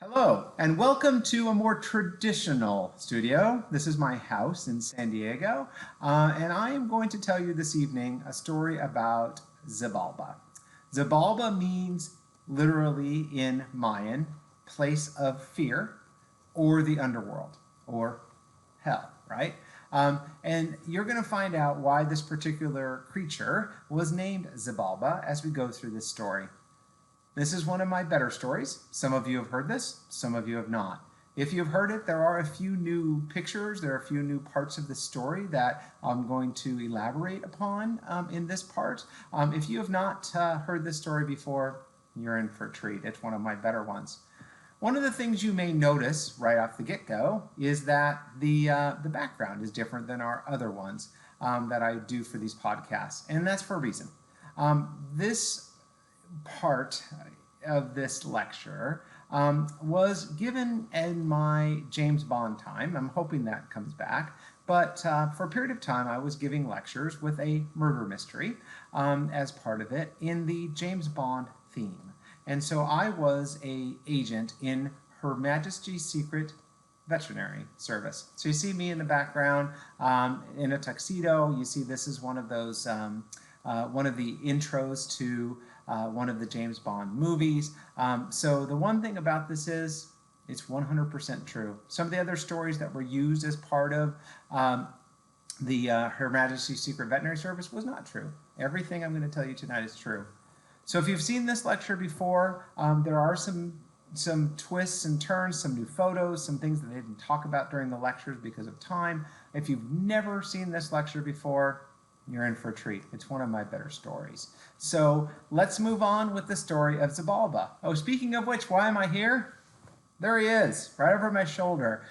Hello, and welcome to a more traditional studio. This is my house in San Diego, and I am going to tell you this evening a story about Zabalba. Zabalba means literally in Mayan, place of fear, or the underworld, or hell, right? And you're going to find out why this particular creature was named Zabalba as we go through this story. This is one of my better stories. Some of you have heard this, some of you have not. If you've heard it, there are a few new pictures, there are a few new parts of the story that I'm going to elaborate upon in this part. If you have not heard this story before, you're in for a treat. It's one of my better ones. One of the things you may notice right off the get-go is that the background is different than our other ones that I do for these podcasts, and that's for a reason. This part of this lecture was given in my James Bond time. I'm hoping that comes back. But for a period of time, I was giving lectures with a murder mystery as part of it in the James Bond theme. And so I was an agent in Her Majesty's Secret Veterinary Service. So you see me in the background in a tuxedo. You see this is one of those, one of the intros to one of the James Bond movies. So the one thing about this is it's 100% true. Some of the other stories that were used as part of the Her Majesty's Secret Veterinary Service was not true. Everything I'm going to tell you tonight is true. So if you've seen this lecture before, there are some twists and turns, some new photos, some things that I didn't talk about during the lectures because of time. If you've never seen this lecture before, you're in for a treat. It's one of my better stories. So let's move on with the story of Zabalba. Oh, speaking of which, why am I here? There he is, right over my shoulder.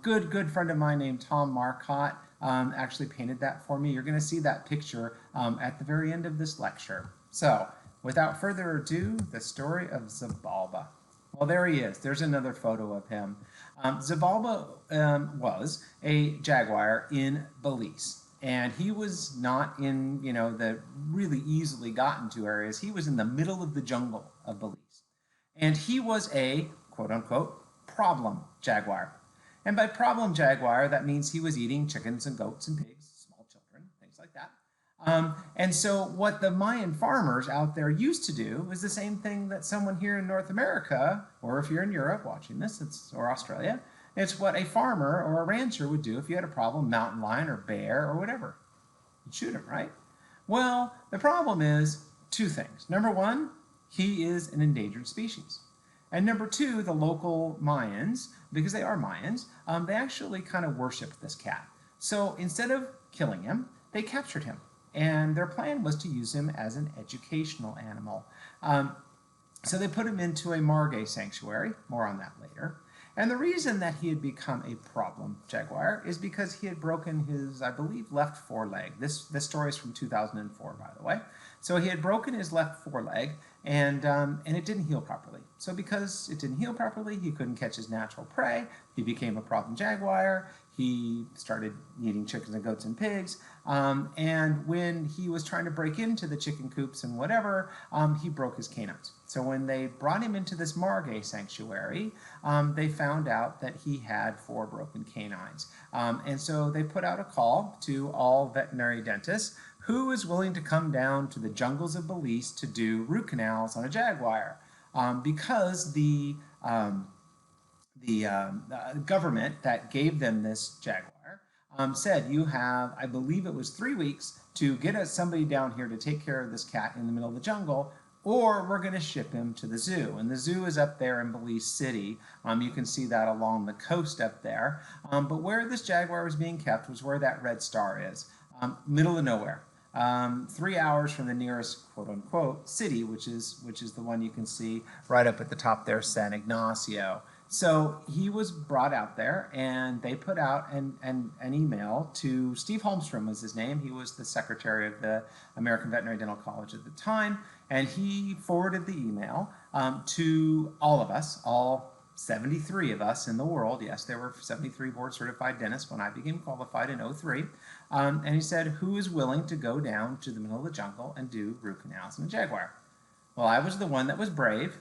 Good friend of mine named Tom Marcotte actually painted that for me. You're going to see that picture at the very end of this lecture. So without further ado, the story of Zabalba. Well, there he is. There's another photo of him. Zabalba was a jaguar in Belize. And he was not in, the really easily gotten to areas. He was in the middle of the jungle of Belize. And he was a, quote unquote, problem jaguar. And by problem jaguar, that means he was eating chickens and goats and pigs, small children, things like that. And so what the Mayan farmers out there used to do was the same thing that someone here in North America, or if you're in Europe watching this, or Australia, it's what a farmer or a rancher would do if you had a problem, mountain lion or bear or whatever. You'd shoot him, right? Well, the problem is two things. Number one, he is an endangered species. And number two, the local Mayans, because they are Mayans, they actually kind of worshiped this cat. So instead of killing him, they captured him. And their plan was to use him as an educational animal. So they put him into a margay sanctuary. More on that later. And the reason that he had become a problem jaguar is because he had broken his, I believe, left foreleg. This story is from 2004, by the way. So he had broken his left foreleg, and it didn't heal properly. So because it didn't heal properly, he couldn't catch his natural prey. He became a problem jaguar. He started eating chickens and goats and pigs. And when he was trying to break into the chicken coops and whatever, he broke his canines. So when they brought him into this margay sanctuary, they found out that he had 4 broken canines. And so they put out a call to all veterinary dentists who is willing to come down to the jungles of Belize to do root canals on a jaguar. Because the government that gave them this jaguar said, you have, I believe it was 3 weeks to get somebody down here to take care of this cat in the middle of the jungle, or we're going to ship him to the zoo. And the zoo is up there in Belize City. You can see that along the coast up there. But where this jaguar was being kept was where that red star is, middle of nowhere. 3 hours from the nearest quote-unquote city, which is the one you can see right up at the top there, San Ignacio. So he was brought out there, and they put out an email to Steve Holmstrom was his name. He was the secretary of the American Veterinary Dental College at the time, and he forwarded the email to all of us, all 73 of us in the world. Yes, there were 73 board-certified dentists when I became qualified in 03. And he said, who is willing to go down to the middle of the jungle and do root canals on a jaguar? Well, I was the one that was brave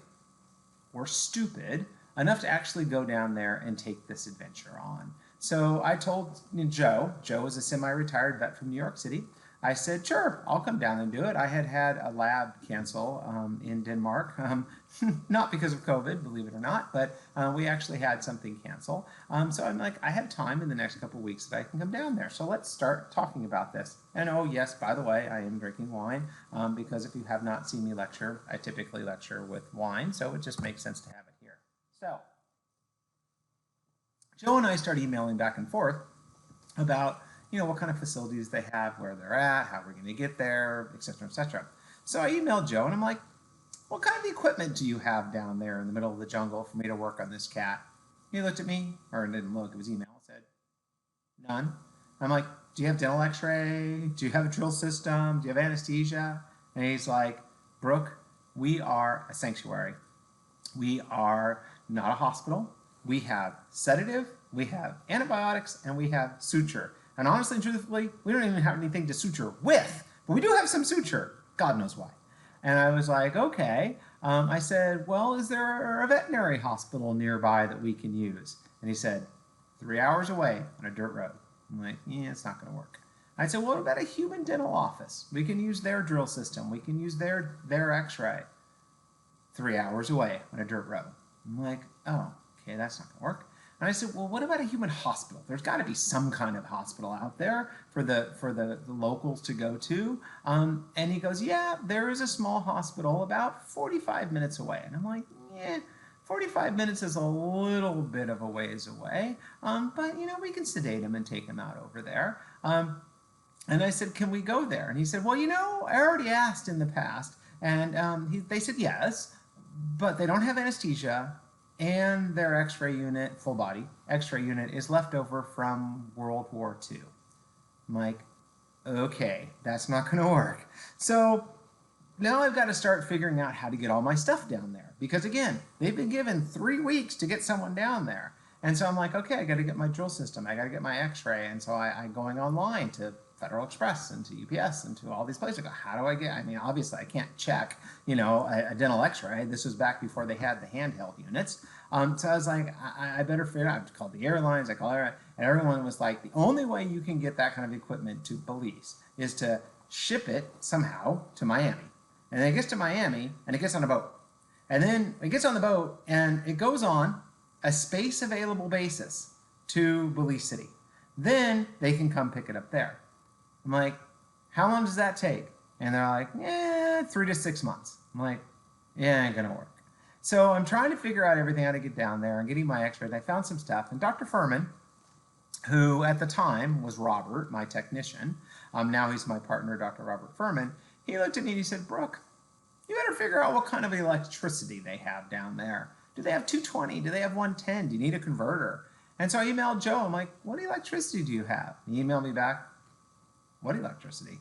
or stupid enough to actually go down there and take this adventure on. So I told Joe was a semi-retired vet from New York City. I said, sure, I'll come down and do it. I had a lab cancel in Denmark, not because of COVID, believe it or not, but we actually had something cancel. So I'm like, I have time in the next couple of weeks that I can come down there. So let's start talking about this. And oh yes, by the way, I am drinking wine because if you have not seen me lecture, I typically lecture with wine, so it just makes sense to have it here. So Joe and I started emailing back and forth about what kind of facilities they have, where they're at, how we're going to get there, etc., etc. So I emailed Joe and I'm like, what kind of equipment do you have down there in the middle of the jungle for me to work on this cat? He looked at me, or didn't look, it was email, said, none. I'm like, do you have dental x-ray? Do you have a drill system? Do you have anesthesia? And he's like, Brooke, we are a sanctuary. We are not a hospital. We have sedative, we have antibiotics, and we have suture. And honestly and truthfully, we don't even have anything to suture with, but we do have some suture. God knows why. And I was like, okay. I said, well, is there a veterinary hospital nearby that we can use? And he said, 3 hours away on a dirt road. I'm like, yeah, it's not going to work. I said, well, what about a human dental office? We can use their drill system. We can use their x-ray. 3 hours away on a dirt road. I'm like, oh, okay, that's not going to work. And I said, well, what about a human hospital? There's got to be some kind of hospital out there for the locals to go to. And he goes, yeah, there is a small hospital about 45 minutes away. And I'm like, yeah, 45 minutes is a little bit of a ways away. But, we can sedate him and take him out over there. And I said, can we go there? And he said, well, I already asked in the past. And they said yes, but they don't have anesthesia. And their x-ray unit, full body x-ray unit, is left over from World War II. I'm like, okay, that's not going to work. So now I've got to start figuring out how to get all my stuff down there. Because again, they've been given 3 weeks to get someone down there. And so I'm like, okay, I got to get my drill system. I got to get my x-ray. And so I'm going online to Federal Express and to UPS and to all these places. I go, how do I get, obviously I can't check, a dental x-ray. This was back before they had the handheld units. So I was like, I better figure it out. I called the airlines, I called everyone, and everyone was like, the only way you can get that kind of equipment to Belize is to ship it somehow to Miami. And then it gets to Miami and it gets on a boat. And then it gets on the boat and it goes on a space available basis to Belize City. Then they can come pick it up there. I'm like, how long does that take? And they're like, 3 to 6 months. I'm like, yeah, ain't gonna work. So I'm trying to figure out everything how to get down there and getting my x-rays. I found some stuff. And Dr. Furman, who at the time was Robert, my technician, now he's my partner, Dr. Robert Furman, he looked at me and he said, Brooke, you better figure out what kind of electricity they have down there. Do they have 220? Do they have 110? Do you need a converter? And so I emailed Joe. I'm like, what electricity do you have? He emailed me back, what electricity?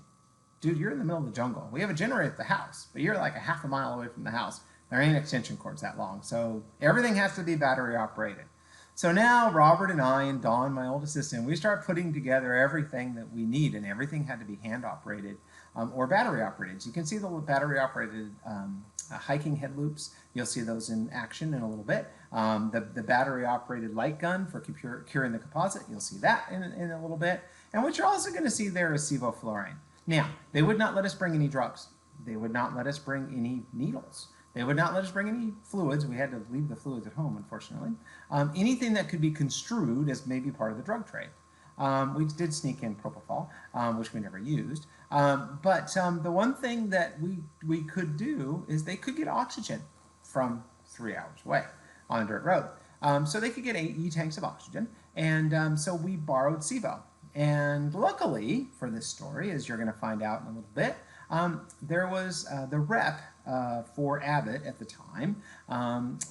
Dude, you're in the middle of the jungle. We have a generator at the house, but you're like a half a mile away from the house. There ain't extension cords that long, so everything has to be battery operated. So now Robert and I and Dawn, my old assistant, we start putting together everything that we need, and everything had to be hand operated or battery operated. So you can see the battery operated hiking head loops. You'll see those in action in a little bit. The battery operated light gun for curing the composite. You'll see that in a little bit. And what you're also going to see there is sevoflurane. Now, they would not let us bring any drugs. They would not let us bring any needles. They would not let us bring any fluids. We had to leave the fluids at home, unfortunately. Anything that could be construed as maybe part of the drug trade. We did sneak in propofol, which we never used. But the one thing that we could do is they could get oxygen from 3 hours away on a dirt road. So they could get 8 E-tanks of oxygen. And so we borrowed Sevo. And luckily for this story, as you're going to find out in a little bit, there was the rep for Abbott at the time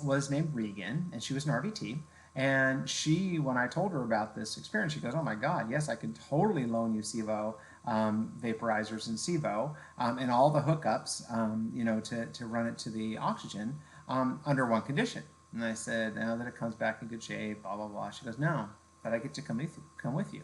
was named Regan, and she was an RVT. And she, when I told her about this experience, she goes, oh my God, yes, I can totally loan you Sevo vaporizers and Sevo and all the hookups, to run it to the oxygen under one condition. And I said, now that it comes back in good shape, blah, blah, blah. She goes, no, but I get to come with you.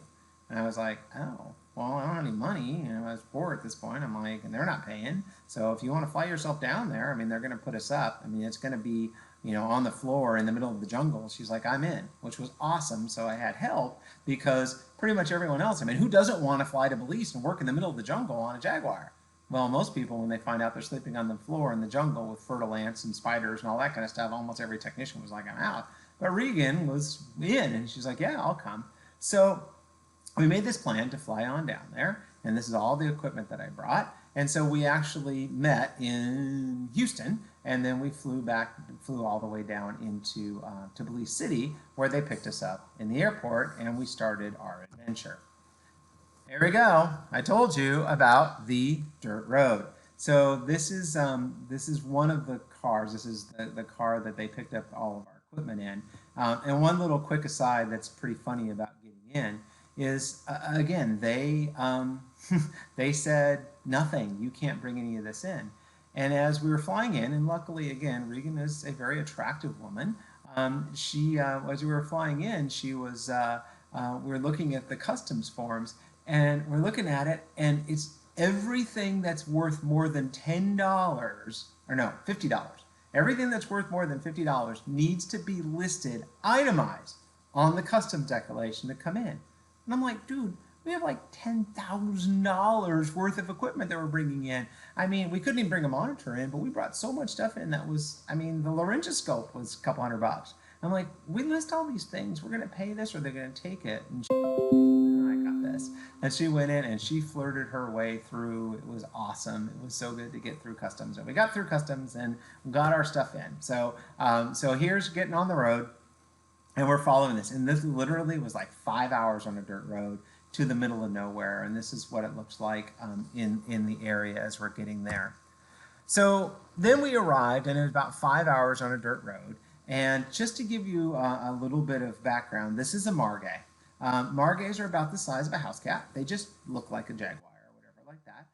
And I was like, oh, well, I don't have any money. I was poor at this point. I'm like, and they're not paying. So if you want to fly yourself down there, they're going to put us up. It's going to be on the floor in the middle of the jungle. She's like, I'm in, which was awesome. So I had help because pretty much everyone else, who doesn't want to fly to Belize and work in the middle of the jungle on a jaguar? Well, most people, when they find out they're sleeping on the floor in the jungle with fertile ants and spiders and all that kind of stuff, almost every technician was like, I'm out. But Regan was in, and she's like, yeah, I'll come. So we made this plan to fly on down there, and this is all the equipment that I brought. And so we actually met in Houston, and then we flew all the way down into to Belize City, where they picked us up in the airport, and we started our adventure. Here we go. I told you about the dirt road. So this is one of the cars. This is the car that they picked up all of our equipment in. And one little quick aside that's pretty funny about getting in is, again, they they said nothing. You can't bring any of this in. And as we were flying in, and luckily, again, Regan is a very attractive woman. As we were flying in, we were looking at the customs forms. And we're looking at it, and it's everything that's worth more than $10, or no, $50. Everything that's worth more than $50 needs to be listed, itemized, on the customs declaration to come in. And I'm like, dude, we have like $10,000 worth of equipment that we're bringing in. We couldn't even bring a monitor in, but we brought so much stuff in that was, the laryngoscope was a couple $100. I'm like, we list all these things. We're going to pay this, or they're going to take it. And she went in and she flirted her way through. It was awesome. It was so good to get through customs. And we got through customs and got our stuff in. So here's getting on the road, and we're following this. And this literally was like 5 hours on a dirt road to the middle of nowhere. And this is what it looks like in the area as we're getting there. So then we arrived, and it was about 5 hours on a dirt road. And just to give you a little bit of background, this is a margay. Margays are about the size of a house cat. They just look like a jaguar or whatever like that.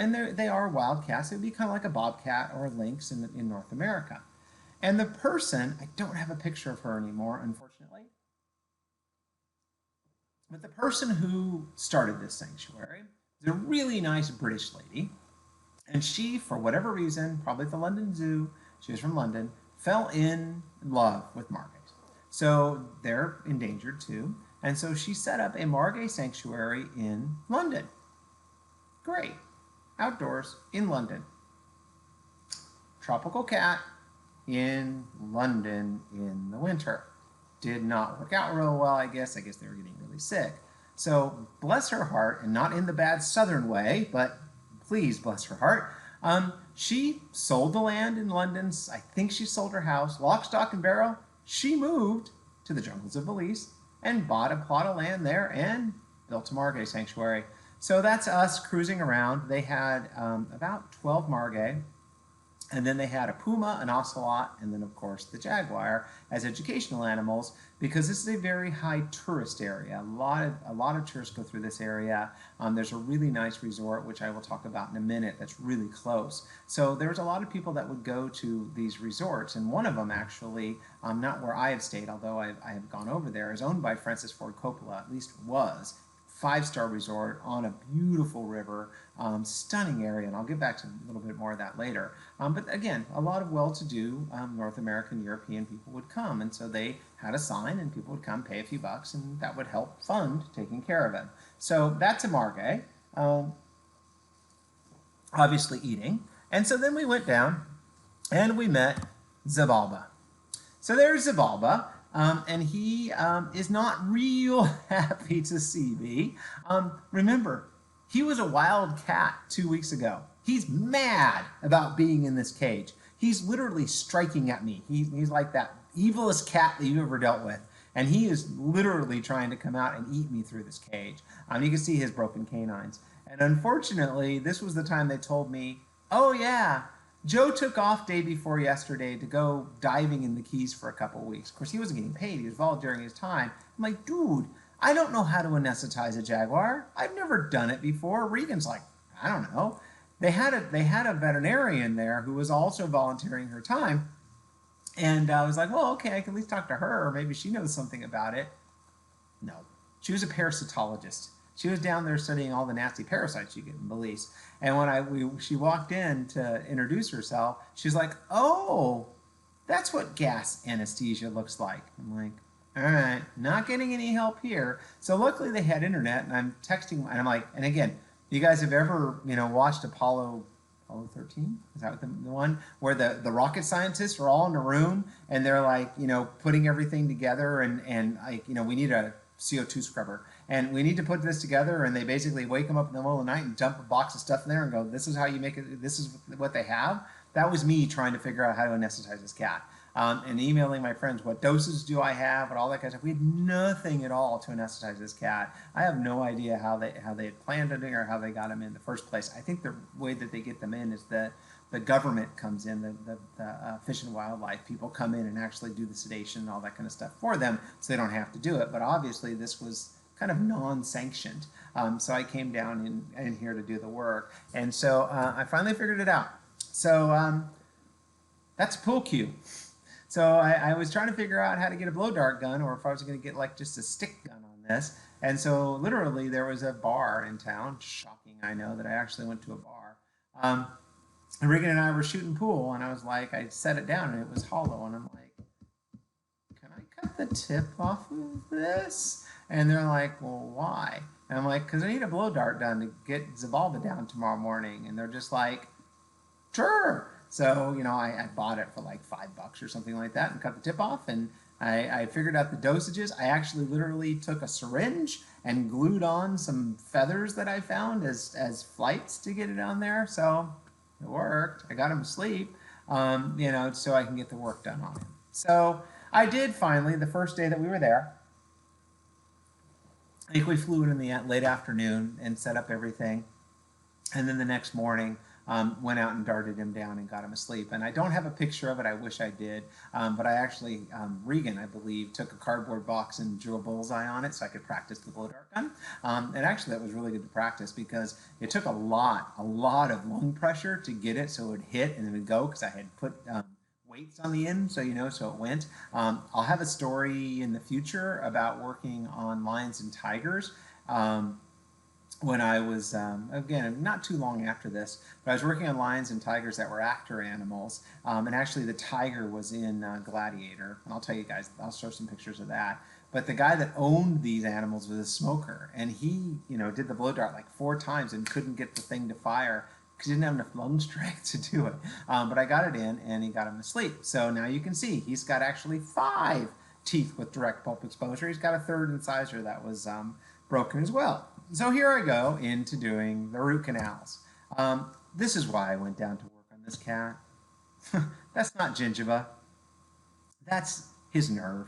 And they are wild cats. It would be kind of like a bobcat or a lynx in North America. And the person, I don't have a picture of her anymore, unfortunately. But the person who started this sanctuary is a really nice British lady. And she, for whatever reason, probably at the London Zoo, she was from London, fell in love with margays. So they're endangered too. And so she set up a margay sanctuary in London. Great. Outdoors in London. Tropical cat in London in the winter. Did not work out real well, I guess. I guess they were getting really sick. So bless her heart, and not in the bad southern way, but please bless her heart. She sold the land in London. I think she sold her house. Lock, stock, and barrel. She moved to the jungles of Belize and bought a plot of land there and built a margay sanctuary. So that's us cruising around. They had about 12 margay, and then they had a puma, an ocelot, and then of course the jaguar as educational animals, because this is a very high tourist area. A lot of tourists go through this area. There's a really nice resort, which I will talk about in a minute, that's really close. So there's a lot of people that would go to these resorts, and one of them actually, not where I have stayed, although I have gone over there, is owned by Francis Ford Coppola, at least was. 5-star resort on a beautiful river, stunning area, and I'll get back to a little bit more of that later. But again, a lot of well-to-do North American, European people would come, and so they had a sign, and people would come, pay a few bucks, and that would help fund taking care of it. So that's a margay, obviously eating. And so then we went down, and we met Zabalba. So there's Zabalba. And he is not real happy to see me. Remember, he was a wild cat 2 weeks ago. He's mad about being in this cage. He's literally striking at me. He's like that evilest cat that you've ever dealt with. And he is literally trying to come out and eat me through this cage. You can see his broken canines. And unfortunately, this was the time they told me, oh yeah, Joe took off day before yesterday to go diving in the Keys for a couple weeks. Of course, he wasn't getting paid. He was volunteering his time. I'm like, dude, I don't know how to anesthetize a jaguar. I've never done it before. Regan's like, I don't know. They had a veterinarian there who was also volunteering her time. And I was like, well, okay, I can at least talk to her, or maybe she knows something about it. No, she was a parasitologist. She was down there studying all the nasty parasites you get in Belize. And when she walked in to introduce herself, she's like, oh, That's what gas anesthesia looks like. I'm like, all right, not getting any help here. So luckily they had internet, and I'm texting, and I'm like, and again, you guys have ever, watched Apollo 13? Is that the one where the rocket scientists are all in a room and they're like, putting everything together, and like, we need a CO2 scrubber and we need to put this together, and they basically wake them up in the middle of the night and dump a box of stuff in there and go, this is how you make it, this is what they have. That was me trying to figure out how to anesthetize this cat. And emailing my friends, what doses do I have, and all that kind of stuff. We had nothing at all to anesthetize this cat. I have no idea how they had planned it or how they got him in the first place. I think the way that they get them in is that the government comes in, the Fish and Wildlife people come in and actually do the sedation and all that kind of stuff for them, so they don't have to do it. But obviously this was kind of non-sanctioned. So I came down in here to do the work. And so I finally figured it out. So that's a pool cue. So I was trying to figure out how to get a blow dart gun, or if I was going to get like just a stick gun on this. And so literally there was a bar in town. Shocking, I know, that I actually went to a bar. And Regan and I were shooting pool, and I was like, I set it down and it was hollow, and I'm like, can I cut the tip off of this? And they're like, well, why? And I'm like, because I need a blow dart done to get Zabalba down tomorrow morning. And they're just like, sure. So, I bought it for like $5 or something like that and cut the tip off, and I figured out the dosages. I actually literally took a syringe and glued on some feathers that I found as flights to get it on there. So it worked. I got him asleep, so I can get the work done on him. So I did finally, the first day that we were there. I think we flew in the late afternoon and set up everything. And then the next morning, went out and darted him down and got him asleep. And I don't have a picture of it. I wish I did. But I actually, Regan, I believe, took a cardboard box and drew a bullseye on it so I could practice the blow dart gun. And actually, that was really good to practice because it took a lot of lung pressure to get it so it would hit and it would go, because I had put weights on the end, so so it went. I'll have a story in the future about working on lions and tigers. When I was, again, not too long after this, but I was working on lions and tigers that were actor animals. And actually the tiger was in Gladiator. And I'll tell you guys, I'll show some pictures of that. But the guy that owned these animals was a smoker. And he, did the blow dart like 4 times and couldn't get the thing to fire because he didn't have enough lung strength to do it. But I got it in and he got him to sleep. So now you can see he's got actually 5 teeth with direct pulp exposure. He's got a 3rd incisor that was broken as well. So here I go into doing the root canals. This is why I went down to work on this cat. That's not gingiva. That's his nerve.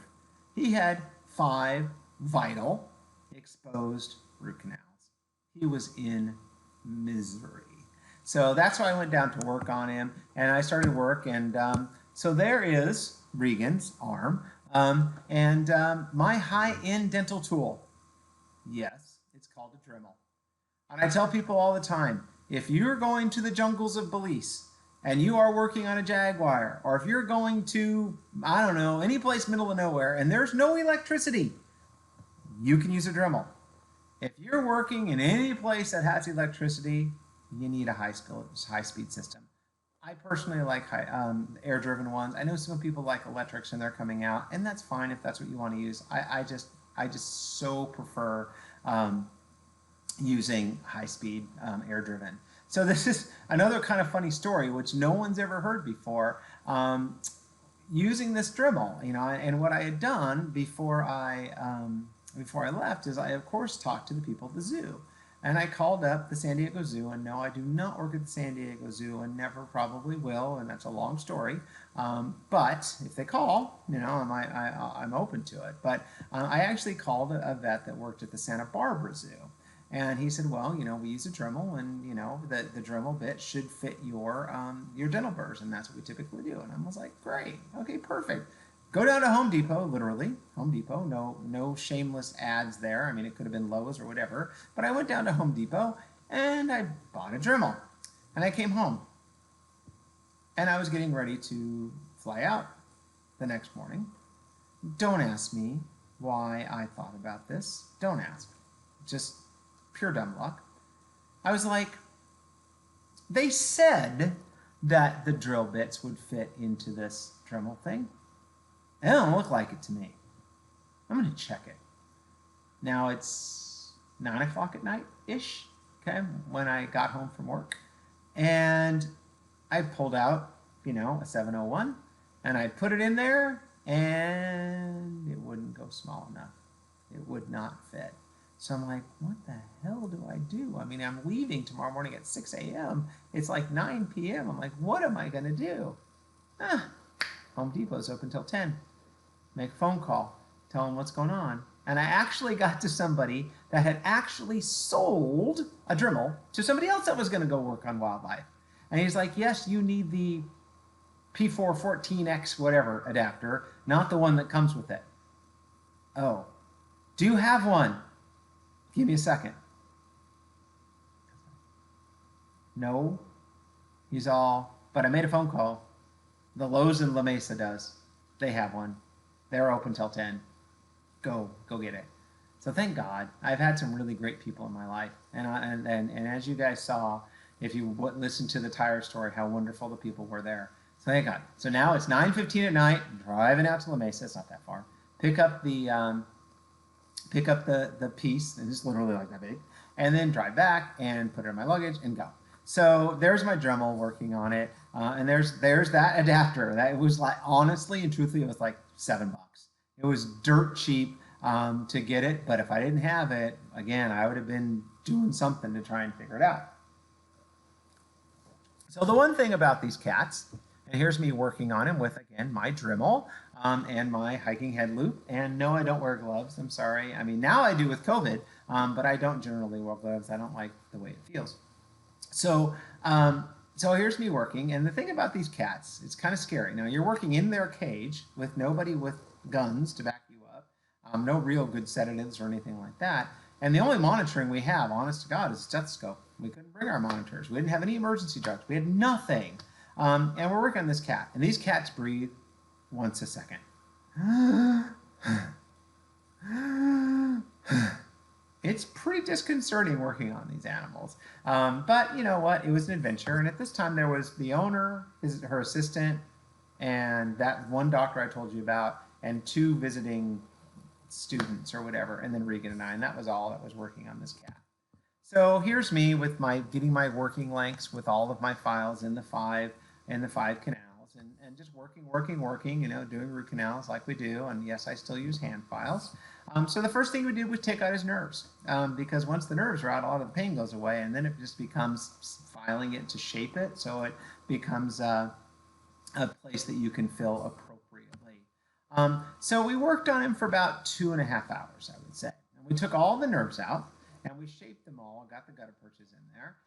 He had 5 vital exposed root canals. He was in misery. So that's why I went down to work on him, and I started work, and so there is Regan's arm, and my high-end dental tool. Yes, it's called a Dremel. And I tell people all the time, if you're going to the jungles of Belize and you are working on a jaguar, or if you're going to, I don't know, any place middle of nowhere and there's no electricity, you can use a Dremel. If you're working in any place that has electricity, you need a high-speed system. I personally like air-driven ones. I know some people like electrics and they're coming out, and that's fine if that's what you want to use. I just so prefer using high-speed air-driven. So this is another kind of funny story, which no one's ever heard before. Using this Dremel, and what I had done before I left is I, of course, talked to the people at the zoo. And I called up the San Diego Zoo, and no, I do not work at the San Diego Zoo and never probably will, and that's a long story. But if they call, I'm open to it. But I actually called a vet that worked at the Santa Barbara Zoo. And he said, well, we use a Dremel, and, the Dremel bit should fit your dental burrs, and that's what we typically do. And I was like, great, okay, perfect. Go down to Home Depot, literally, Home Depot, no shameless ads there. I mean, it could have been Lowe's or whatever. But I went down to Home Depot, and I bought a Dremel. And I came home. And I was getting ready to fly out the next morning. Don't ask me why I thought about this. Don't ask. Just pure dumb luck. I was like, they said that the drill bits would fit into this Dremel thing. It don't look like it to me. I'm going to check it. Now it's 9 o'clock at night-ish, okay, when I got home from work. And I pulled out, a 701, and I put it in there, and it wouldn't go small enough. It would not fit. So I'm like, what the hell do I do? I mean, I'm leaving tomorrow morning at 6 a.m. It's like 9 p.m. I'm like, what am I going to do? Home Depot's open till 10. Make a phone call. Tell them what's going on. And I actually got to somebody that had actually sold a Dremel to somebody else that was going to go work on wildlife. And he's like, yes, you need the P414X whatever adapter, not the one that comes with it. Oh, do you have one? Give me a second. No. He's all, but I made a phone call. The Lowe's in La Mesa does. They have one. They're open till 10. Go get it. So thank God. I've had some really great people in my life. And as you guys saw, if you listened to the tire story, how wonderful the people were there. So thank God. So now it's 9:15 at night, driving out to La Mesa. It's not that far. Pick up the piece, and it's literally like that big, and then drive back and put it in my luggage and go. So there's my Dremel working on it, and there's that adapter. That it was like, honestly and truthfully, it was like $7. It was dirt cheap to get it, but if I didn't have it, again, I would have been doing something to try and figure it out. So the one thing about these cats, and here's me working on him with, again, my Dremel and my hiking head loop. And no, I don't wear gloves. I'm sorry. I mean, now I do with COVID, but I don't generally wear gloves. I don't like the way it feels. So here's me working. And the thing about these cats, it's kind of scary. Now, you're working in their cage with nobody with guns to back you up, no real good sedatives or anything like that. And the only monitoring we have, honest to God, is a stethoscope. We couldn't bring our monitors. We didn't have any emergency drugs. We had nothing. And we're working on this cat. And these cats breathe once a second. It's pretty disconcerting working on these animals. But you know what? It was an adventure. And at this time, there was the owner, her assistant, and that one doctor I told you about, and 2 visiting students or whatever, and then Regan and I, and that was all that was working on this cat. So here's me with getting my working lengths with all of my files in the 5 canals, and just working, doing root canals like we do. And yes, I still use hand files. So the first thing we did was take out his nerves, because once the nerves are out, a lot of the pain goes away, and then it just becomes filing it to shape it, so it becomes a place that you can fill appropriately. So we worked on him for about 2.5 hours, I would say. And we took all the nerves out, and we shaped them all, got the gutter perches in there.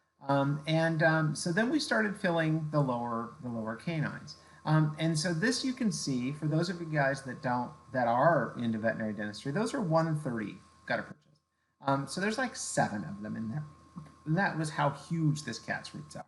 So then we started filling the lower canines. And so this you can see, for those of you guys that are into veterinary dentistry, those are 130 gutter perches. So there's like 7 of them in there. And that was how huge this cat's roots are.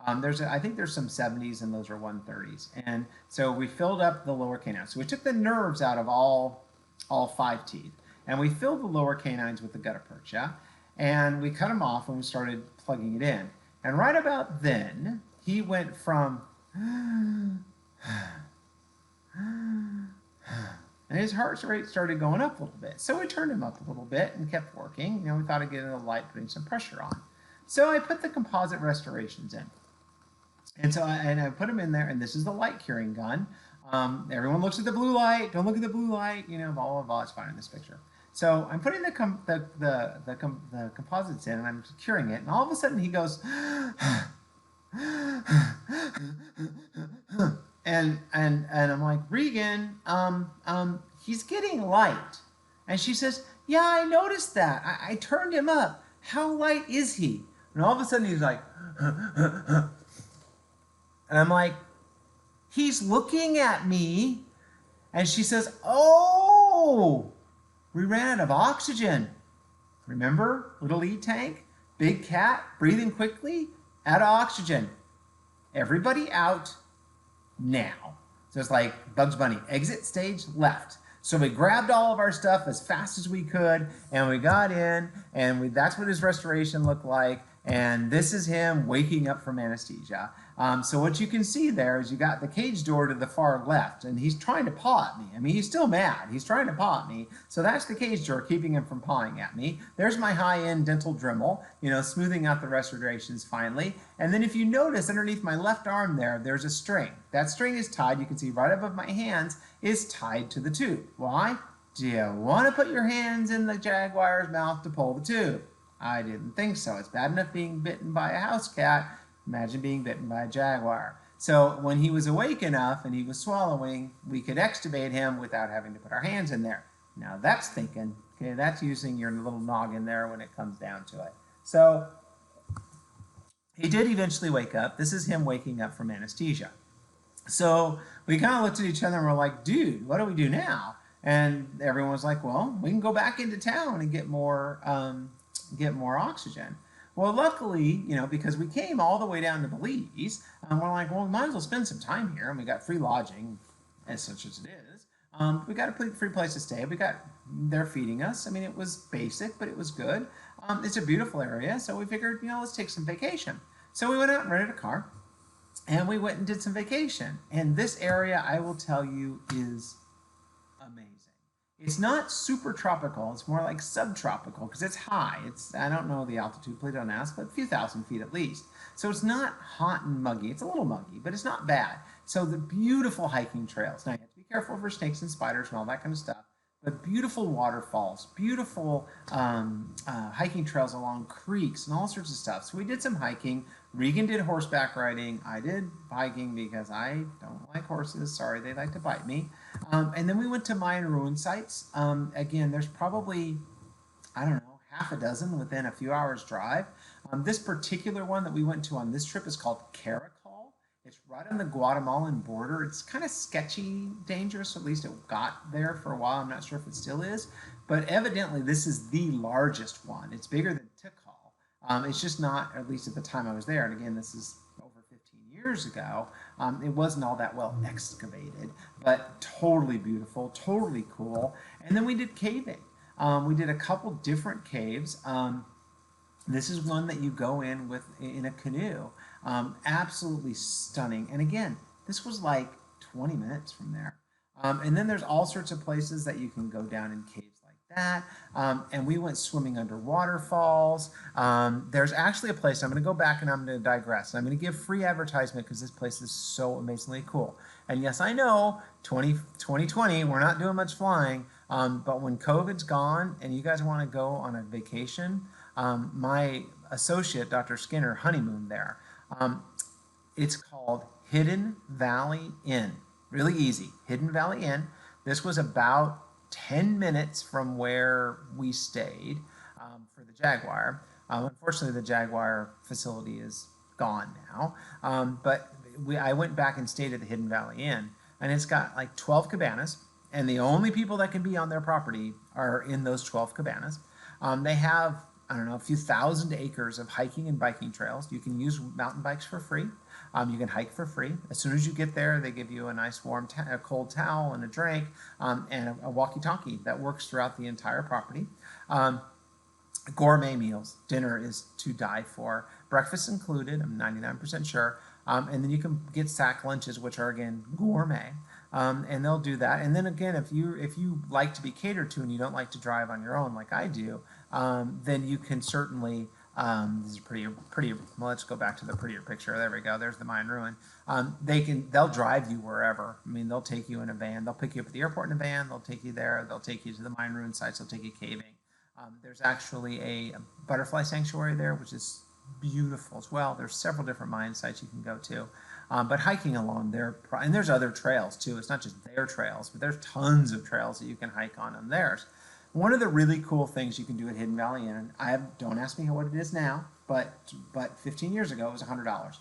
I think there's some 70s, and those are 130s. And so we filled up the lower canines. So we took the nerves out of all 5 teeth, and we filled the lower canines with the gutter perch, yeah? And we cut them off, and we started plugging it in. And right about then, he went from, and his heart rate started going up a little bit. So we turned him up a little bit and kept working. We thought of getting the light, putting some pressure on. So I put the composite restorations in. And so I put them in there, and this is the light curing gun. Everyone looks at the blue light. Don't look at the blue light. Blah, blah, blah. It's fine in this picture. So I'm putting the composites in, and I'm curing it. And all of a sudden, he goes, and I'm like, Regan, he's getting light. And she says, yeah, I noticed that. I turned him up. How light is he? And all of a sudden, he's like, and I'm like, he's looking at me. And she says, oh, we ran out of oxygen. Remember, little E-tank, big cat, breathing quickly, out of oxygen. Everybody out now. So it's like Bugs Bunny, exit stage left. So we grabbed all of our stuff as fast as we could, and we got in, and that's what his restoration looked like. And this is him waking up from anesthesia. So what you can see there is you got the cage door to the far left, and he's trying to paw at me. I mean, he's still mad. He's trying to paw at me. So that's the cage door keeping him from pawing at me. There's my high-end dental Dremel, smoothing out the restorations finally. And then if you notice underneath my left arm there, there's a string. That string is tied, you can see right above my hands, is tied to the tube. Why? Do you want to put your hands in the jaguar's mouth to pull the tube? I didn't think so. It's bad enough being bitten by a house cat. Imagine being bitten by a jaguar. So when he was awake enough and he was swallowing, we could extubate him without having to put our hands in there. Now that's thinking. Okay, that's using your little noggin there when it comes down to it. So he did eventually wake up. This is him waking up from anesthesia. So we kind of looked at each other and we're like, dude, what do we do now? And everyone was like, well, we can go back into town and get more oxygen. Well, luckily, because we came all the way down to Belize, we're like, well, we might as well spend some time here, and we got free lodging, as such as it is. We got a free place to stay. They're feeding us. I mean, it was basic, but it was good. It's a beautiful area, so we figured, let's take some vacation. So we went out and rented a car, and we went and did some vacation. And this area, I will tell you, is amazing. It's not super tropical. It's more like subtropical because it's high. I don't know the altitude, please don't ask, but a few thousand feet at least. So it's not hot and muggy. It's a little muggy, but it's not bad. So the beautiful hiking trails. Now you have to be careful for snakes and spiders and all that kind of stuff. But beautiful waterfalls, beautiful hiking trails along creeks and all sorts of stuff. So we did some hiking. Regan did horseback riding. I did hiking because I don't like horses. Sorry, they like to bite me. And then we went to Mayan Ruin sites. Again, there's probably, I don't know, half a dozen within a few hours drive. This particular one that we went to on this trip is called Caracol. It's right on the Guatemalan border. It's kind of sketchy, dangerous. At least it got there for a while. I'm not sure if it still is. But evidently, this is the largest one. It's bigger than Tikal. It's just not, at least at the time I was there. And again, this is over 15 years ago. It wasn't all that well excavated, but totally beautiful, totally cool. And then we did caving. We did a couple different caves. This is one that you go in in a canoe. Absolutely stunning. And again, this was like 20 minutes from there. And then there's all sorts of places that you can go down in caves like that. And we went swimming under waterfalls. There's actually a place, I'm going to go back and I'm going to digress. I'm going to give free advertisement because this place is so amazingly cool. And yes, I know 2020, we're not doing much flying. But when COVID's gone and you guys want to go on a vacation, my associate, Dr. Skinner, honeymooned there. It's called Hidden Valley Inn. Really easy. Hidden Valley Inn. This was about 10 minutes from where we stayed for the Jaguar. Unfortunately, the Jaguar facility is gone now. But I went back and stayed at the Hidden Valley Inn. And it's got like 12 cabanas. And the only people that can be on their property are in those 12 cabanas. They have, I don't know, a few thousand acres of hiking and biking trails. You can use mountain bikes for free. You can hike for free. As soon as you get there, they give you a nice warm, a cold towel and a drink and a walkie-talkie that works throughout the entire property. Gourmet meals. Dinner is to die for. Breakfast included, I'm 99% sure. And then you can get sack lunches, which are, again, gourmet. And they'll do that. And then again, if you like to be catered to and you don't like to drive on your own like I do, then you can certainly, this is pretty, well, let's go back to the prettier picture. There we go. There's the Mayan Ruin. They'll drive you wherever. I mean, they'll take you in a van. They'll pick you up at the airport in a van. They'll take you there. They'll take you to the Mayan Ruin sites. They'll take you caving. There's actually a butterfly sanctuary there, which is beautiful as well. There's several different Mayan sites you can go to. But hiking along there, and there's other trails too. It's not just their trails, but there's tons of trails that you can hike on theirs. One of the really cool things you can do at Hidden Valley Inn, don't ask me what it is now, but 15 years ago it was $100.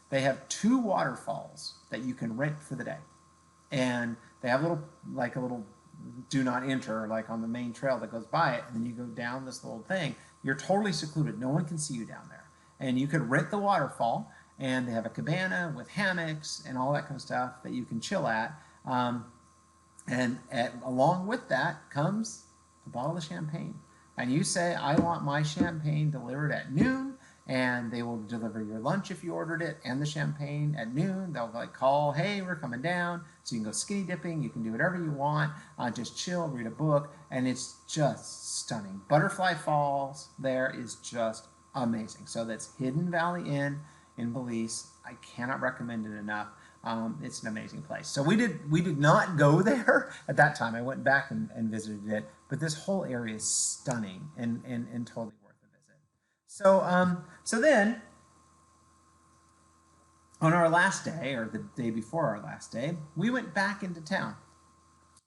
They have 2 waterfalls that you can rent for the day, and they have a little do not enter like on the main trail that goes by it, and then you go down this little thing. You're totally secluded. No one can see you down there, and you could rent the waterfall. And they have a cabana with hammocks and all that kind of stuff that you can chill at. Along with that comes a bottle of champagne. And you say, I want my champagne delivered at noon, and they will deliver your lunch if you ordered it and the champagne at noon. They'll like call, hey, we're coming down. So you can go skinny dipping, you can do whatever you want, just chill, read a book, and it's just stunning. Butterfly Falls there is just amazing. So that's Hidden Valley Inn in Belize. I cannot recommend it enough. It's an amazing place. So we did not go there at that time. I went back and visited it, but this whole area is stunning and totally worth a visit. So then on our last day, or the day before our last day, we went back into town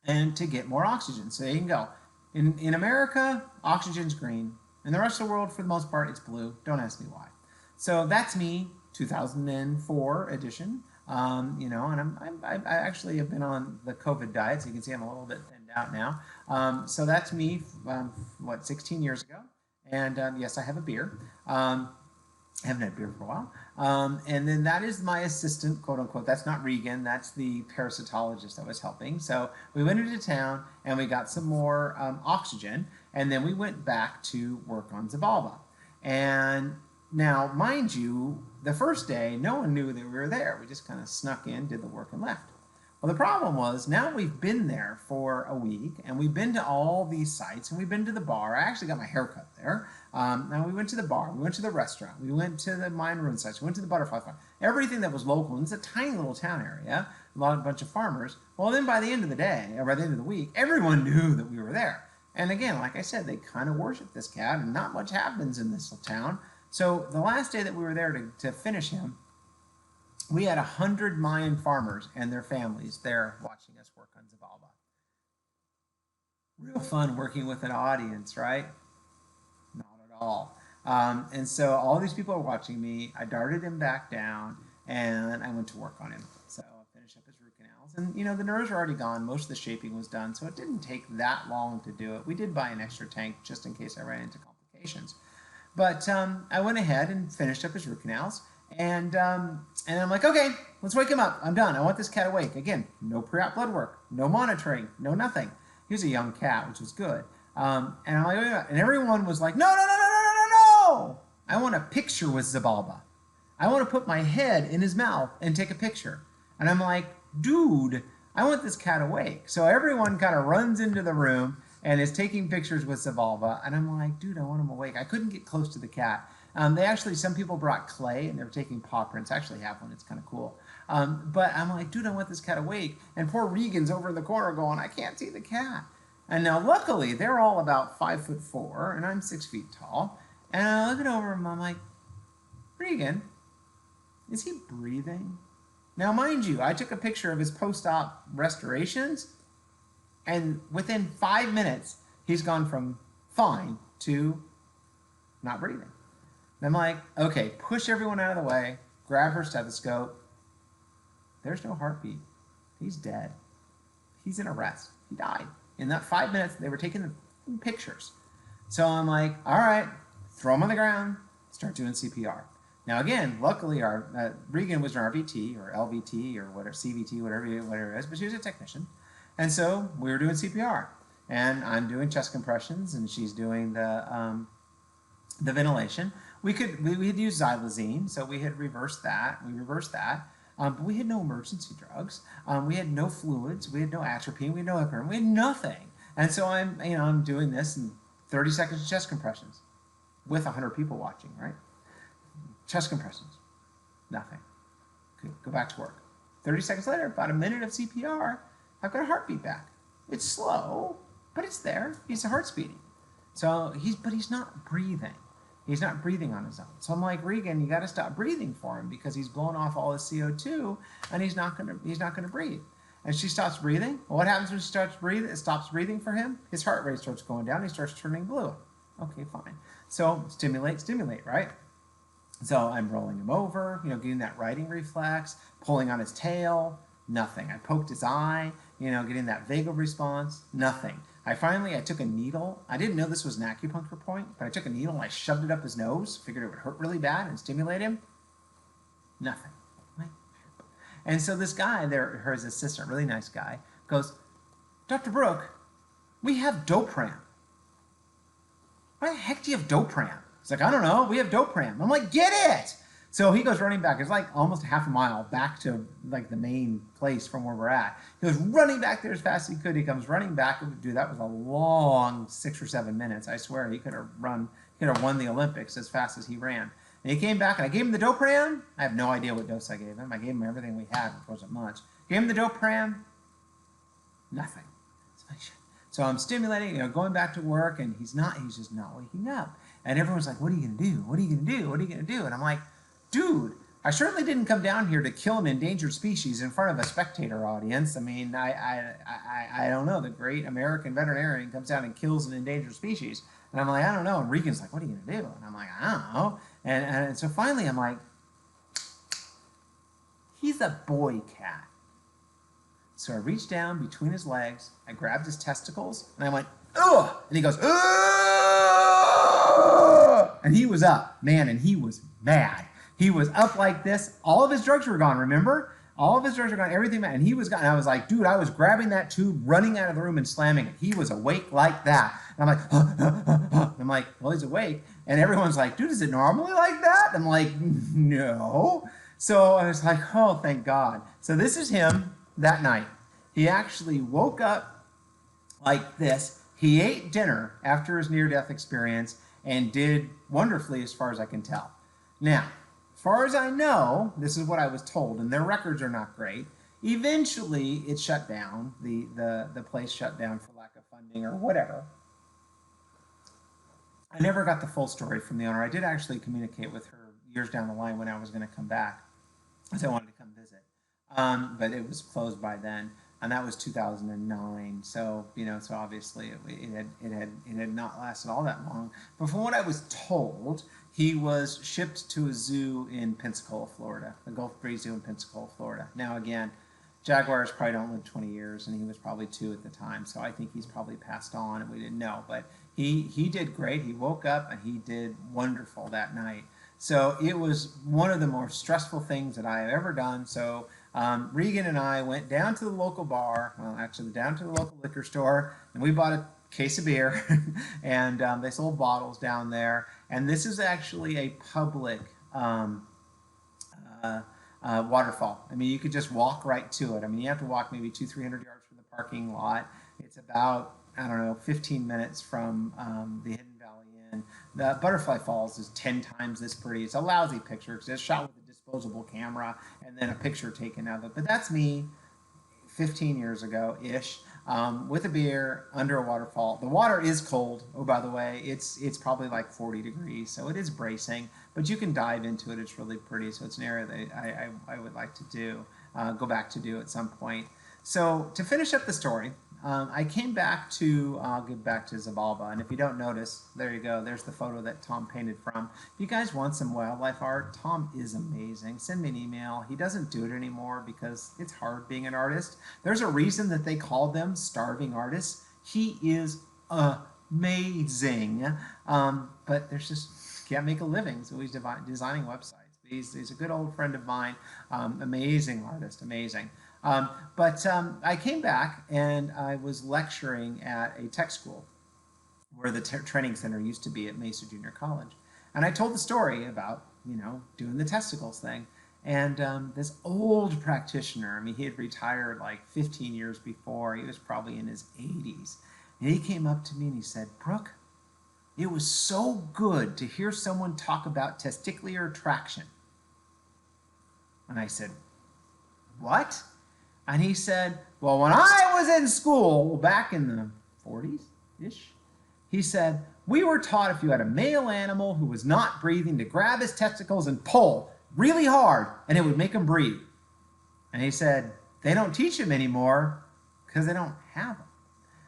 and to get more oxygen. So there you can go. In America, oxygen's green. In the rest of the world, for the most part, it's blue. Don't ask me why. So that's me, 2004 edition. And I actually have been on the COVID diet, so you can see I'm a little bit thinned out now. So that's me, 16 years ago. And yes, I have a beer. I haven't had beer for a while. And then that is my assistant, quote unquote. That's not Regan, that's the parasitologist that was helping. So we went into town and we got some more oxygen, and then we went back to work on Zabalba. And now, mind you, the first day, no one knew that we were there. We just kind of snuck in, did the work, and left. Well, the problem was, now we've been there for a week, and we've been to all these sites, and we've been to the bar. I actually got my hair cut there. Now we went to the bar, we went to the restaurant, we went to the Mayan Ruins sites, we went to the butterfly farm. Everything that was local, and it's a tiny little town area, a bunch of farmers. Well, then by the end of the day, or by the end of the week, everyone knew that we were there. And again, like I said, they kind of worship this cat, and not much happens in this town. So the last day that we were there to finish him, we had 100 Mayan farmers and their families there watching us work on Zabalba. Real fun working with an audience, right? Not at all. And so all these people are watching me. I darted him back down, and I went to work on him. So I finished up his root canals. And, the nerves were already gone. Most of the shaping was done, so it didn't take that long to do it. We did buy an extra tank just in case I ran into complications. But I went ahead and finished up his root canals, and I'm like, okay, let's wake him up. I'm done. I want this cat awake. Again, no pre-op blood work, no monitoring, no nothing. He was a young cat, which was good. And I'm like, and everyone was like, no. I want a picture with Zabalba. I want to put my head in his mouth and take a picture. And I'm like, dude, I want this cat awake. So everyone kind of runs into the room and is taking pictures with Zabalba, and I'm like, dude, I want him awake. I couldn't get close to the cat. Some people brought clay, and they were taking paw prints. I actually have one, it's kind of cool. But I'm like, dude, I want this cat awake. And poor Regan's over in the corner going, I can't see the cat. And now, luckily, they're all about 5'4", and I'm 6 feet tall. And I look over him, I'm like, Regan, is he breathing? Now, mind you, I took a picture of his post-op restorations, and within 5 minutes, he's gone from fine to not breathing. And I'm like, okay, push everyone out of the way, grab her stethoscope. There's no heartbeat. He's dead. He's in arrest. He died. In that 5 minutes, they were taking the pictures. So I'm like, all right, throw him on the ground, start doing CPR. Now again, luckily Regan was an RVT or LVT or whatever, CVT, whatever it is, but she was a technician. And so we were doing CPR, and I'm doing chest compressions, and she's doing the ventilation. We had used xylazine, so we had reversed that. But we had no emergency drugs. We had no fluids. We had no atropine. We had no epidural. We had nothing. And so I'm doing this in 30 seconds of chest compressions with 100 people watching, right? Chest compressions, nothing. Okay, go back to work. 30 seconds later, about a minute of CPR. I've got a heartbeat back. It's slow, but it's there. He's heart's beating. So he's not breathing. He's not breathing on his own. So I'm like, Regan, you got to stop breathing for him because he's blowing off all his CO2 and he's not gonna breathe. And she stops breathing. Well, what happens when she starts breathing? It stops breathing for him. His heart rate starts going down. He starts turning blue. Okay, fine. So stimulate, right? So I'm rolling him over, getting that riding reflex, pulling on his tail, nothing. I poked his eye, getting that vagal response, nothing. I took a needle. I didn't know this was an acupuncture point, but I took a needle and I shoved it up his nose, figured it would hurt really bad and stimulate him. Nothing. And so this guy there, his assistant, really nice guy, goes, Dr. Brooke, we have Dopram. Why the heck do you have Dopram? He's like, I don't know. We have Dopram. I'm like, get it. So he goes running back. It's like almost half a mile back to like the main place from where we're at. He goes running back there as fast as he could. He comes running back. Dude, that was a long 6 or 7 minutes. I swear he could have won the Olympics as fast as he ran. And he came back and I gave him the Dopram. I have no idea what dose I gave him. I gave him everything we had, which wasn't much. Gave him the Dopram. Nothing. So I'm stimulating, going back to work, and he's just not waking up. And everyone's like, what are you going to do? What are you going to do? What are you going to do? And I'm like, dude, I certainly didn't come down here to kill an endangered species in front of a spectator audience. I mean, I don't know. The great American veterinarian comes down and kills an endangered species. And I'm like, I don't know. And Regan's like, what are you going to do? And I'm like, I don't know. And so finally I'm like, he's a boy cat. So I reached down between his legs, I grabbed his testicles, and I went, ugh! And he goes, ugh! And he was up, man, and he was mad. He was up like this. All of his drugs were gone, remember? All of his drugs were gone, everything, and he was gone. And I was like, dude, I was grabbing that tube, running out of the room and slamming it. He was awake like that. And I'm like, I'm like, well, he's awake. And everyone's like, dude, is it normally like that? I'm like, no. So I was like, oh, thank God. So this is him that night. He actually woke up like this. He ate dinner after his near-death experience and did wonderfully as far as I can tell. Now, as far as I know, this is what I was told, and their records are not great. Eventually, it shut down. The place shut down for lack of funding or whatever. I never got the full story from the owner. I did actually communicate with her years down the line when I was going to come back, because I wanted to come visit. But it was closed by then, and that was 2009. So so obviously it had not lasted all that long. But from what I was told, he was shipped to a zoo in Pensacola, Florida, the Gulf Breeze Zoo in Pensacola, Florida. Now again, jaguars probably don't live 20 years, and he was probably 2 at the time. So I think he's probably passed on, and we didn't know. But he did great. He woke up and he did wonderful that night. So it was one of the more stressful things that I have ever done. So Regan and I went down to the local bar, well, actually down to the local liquor store, and we bought a case of beer, and they sold bottles down there. And this is actually a public waterfall. I mean, you could just walk right to it. I mean, you have to walk maybe 200-300 yards from the parking lot. It's about, I don't know, 15 minutes from the Hidden Valley Inn. The Butterfly Falls is 10 times this pretty. It's a lousy picture because it's shot with a disposable camera and then a picture taken of it. But that's me 15 years ago-ish, with a beer under a waterfall. The water is cold. Oh, by the way, it's probably like 40 degrees, so it is bracing. But you can dive into it. It's really pretty. So it's an area that I would like to go back to do at some point. So to finish up the story, I came back to, I'll get back to Zabalba, and if you don't notice, there you go, there's the photo that Tom painted from. If you guys want some wildlife art, Tom is amazing. Send me an email. He doesn't do it anymore because it's hard being an artist. There's a reason that they call them starving artists. He is amazing, but there's just, can't make a living, so he's designing websites. He's a good old friend of mine, amazing artist, amazing. But I came back and I was lecturing at a tech school where the training center used to be at Mesa Junior College. And I told the story about, doing the testicles thing. And this old practitioner, I mean, he had retired like 15 years before. He was probably in his 80s. And he came up to me and he said, Brooke, it was so good to hear someone talk about testicular attraction. And I said, what? And he said, well, when I was in school, back in the 40s-ish, he said, we were taught if you had a male animal who was not breathing to grab his testicles and pull really hard, and it would make him breathe. And he said, they don't teach him anymore because they don't have them.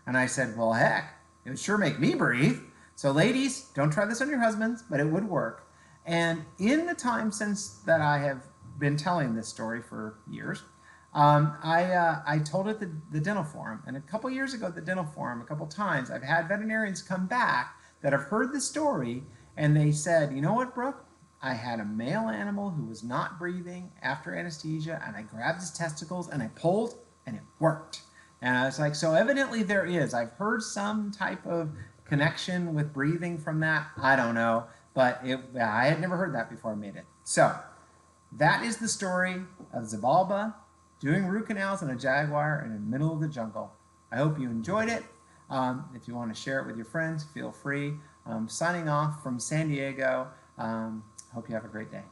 And I said, well, heck, it would sure make me breathe. So ladies, don't try this on your husbands, but it would work. And in the time since that I have been telling this story for years, I told it at the dental forum, and a couple years ago at the dental forum, a couple times, I've had veterinarians come back that have heard the story, and they said, you know what, Brooke? I had a male animal who was not breathing after anesthesia, and I grabbed his testicles, and I pulled, and it worked. And I was like, so evidently there is. I've heard some type of connection with breathing from that. I don't know. but I had never heard that before I made it. So that is the story of Zabalba doing root canals on a jaguar in the middle of the jungle. I hope you enjoyed it. If you want to share it with your friends, feel free. Signing off from San Diego. Hope you have a great day.